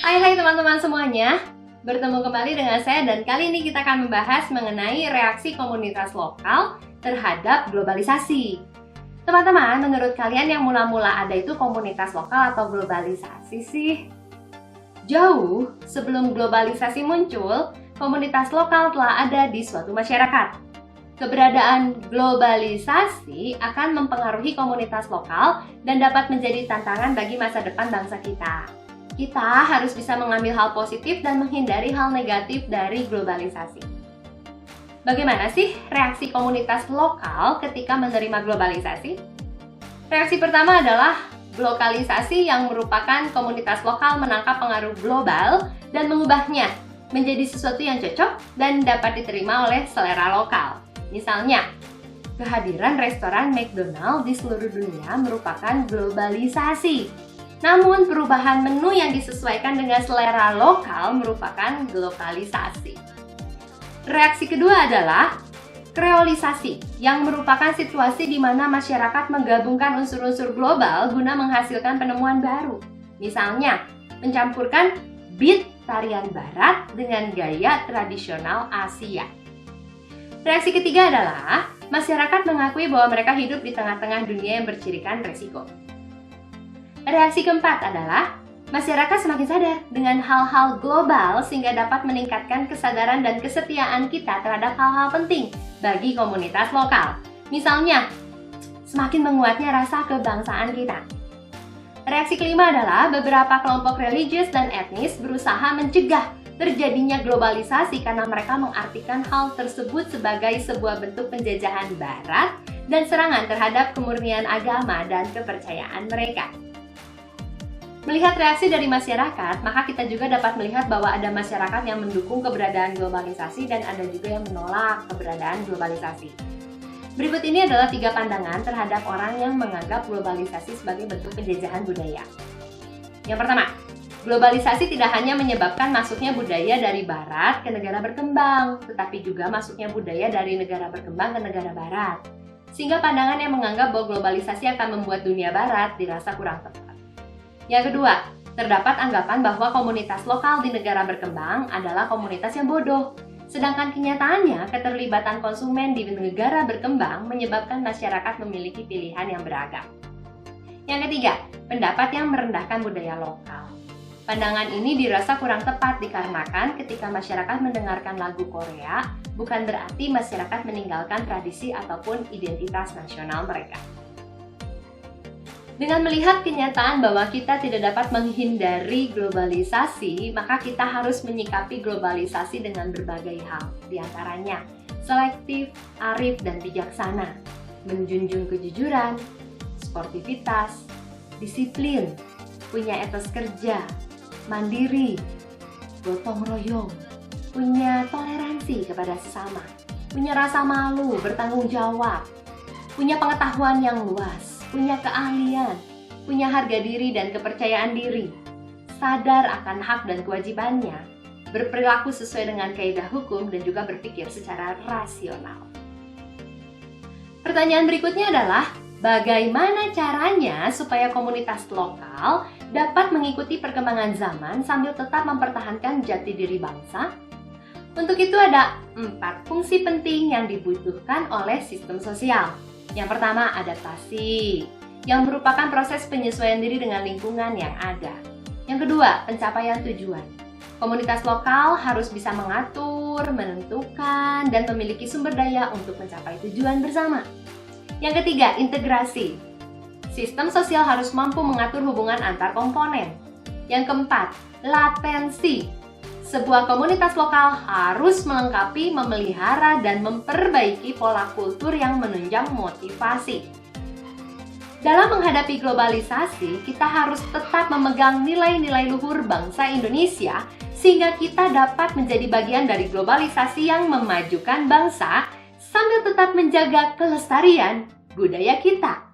Hai teman-teman semuanya, bertemu kembali dengan saya dan kali ini kita akan membahas mengenai reaksi komunitas lokal terhadap globalisasi. Teman-teman, menurut kalian yang mula-mula ada itu komunitas lokal atau globalisasi sih? Jauh sebelum globalisasi muncul, komunitas lokal telah ada di suatu masyarakat. Keberadaan globalisasi akan mempengaruhi komunitas lokal dan dapat menjadi tantangan bagi masa depan bangsa kita. Kita harus bisa mengambil hal positif dan menghindari hal negatif dari globalisasi. Bagaimana sih reaksi komunitas lokal ketika menerima globalisasi? Reaksi pertama adalah lokalisasi, yang merupakan komunitas lokal menangkap pengaruh global dan mengubahnya menjadi sesuatu yang cocok dan dapat diterima oleh selera lokal. Misalnya, kehadiran restoran McDonald di seluruh dunia merupakan globalisasi. Namun, perubahan menu yang disesuaikan dengan selera lokal merupakan globalisasi. Reaksi kedua adalah kreolisasi, yang merupakan situasi di mana masyarakat menggabungkan unsur-unsur global guna menghasilkan penemuan baru. Misalnya, mencampurkan beat tarian barat dengan gaya tradisional Asia. Reaksi ketiga adalah masyarakat mengakui bahwa mereka hidup di tengah-tengah dunia yang bercirikan resiko. Reaksi keempat adalah masyarakat semakin sadar dengan hal-hal global sehingga dapat meningkatkan kesadaran dan kesetiaan kita terhadap hal-hal penting bagi komunitas lokal. Misalnya, semakin menguatnya rasa kebangsaan kita. Reaksi kelima adalah beberapa kelompok religius dan etnis berusaha mencegah terjadinya globalisasi karena mereka mengartikan hal tersebut sebagai sebuah bentuk penjajahan barat dan serangan terhadap kemurnian agama dan kepercayaan mereka. Melihat reaksi dari masyarakat, maka kita juga dapat melihat bahwa ada masyarakat yang mendukung keberadaan globalisasi dan ada juga yang menolak keberadaan globalisasi. Berikut ini adalah 3 pandangan terhadap orang yang menganggap globalisasi sebagai bentuk penjajahan budaya. Yang pertama, globalisasi tidak hanya menyebabkan masuknya budaya dari barat ke negara berkembang, tetapi juga masuknya budaya dari negara berkembang ke negara barat. Sehingga pandangan yang menganggap bahwa globalisasi akan membuat dunia barat dirasa kurang tepat. Yang kedua, terdapat anggapan bahwa komunitas lokal di negara berkembang adalah komunitas yang bodoh. Sedangkan kenyataannya, keterlibatan konsumen di negara berkembang menyebabkan masyarakat memiliki pilihan yang beragam. Yang ketiga, pendapat yang merendahkan budaya lokal. Pandangan ini dirasa kurang tepat dikarenakan ketika masyarakat mendengarkan lagu Korea, bukan berarti masyarakat meninggalkan tradisi ataupun identitas nasional mereka. Dengan melihat kenyataan bahwa kita tidak dapat menghindari globalisasi, maka kita harus menyikapi globalisasi dengan berbagai hal. Di antaranya, selektif, arif, dan bijaksana, menjunjung kejujuran, sportivitas, disiplin, punya etos kerja, mandiri, gotong royong, punya toleransi kepada sesama, punya rasa malu, bertanggung jawab, punya pengetahuan yang luas, punya keahlian, punya harga diri dan kepercayaan diri, sadar akan hak dan kewajibannya, berperilaku sesuai dengan kaidah hukum, dan juga berpikir secara rasional. Pertanyaan berikutnya adalah, bagaimana caranya supaya komunitas lokal dapat mengikuti perkembangan zaman sambil tetap mempertahankan jati diri bangsa? Untuk itu ada 4 fungsi penting yang dibutuhkan oleh sistem sosial. Yang pertama, adaptasi, yang merupakan proses penyesuaian diri dengan lingkungan yang ada. Yang kedua, pencapaian tujuan. Komunitas lokal harus bisa mengatur, menentukan, dan memiliki sumber daya untuk mencapai tujuan bersama. Yang ketiga, integrasi. Sistem sosial harus mampu mengatur hubungan antar komponen. Yang keempat, latensi. Sebuah komunitas lokal harus melengkapi, memelihara, dan memperbaiki pola kultur yang menunjang motivasi. Dalam menghadapi globalisasi, kita harus tetap memegang nilai-nilai luhur bangsa Indonesia sehingga kita dapat menjadi bagian dari globalisasi yang memajukan bangsa sambil tetap menjaga kelestarian budaya kita.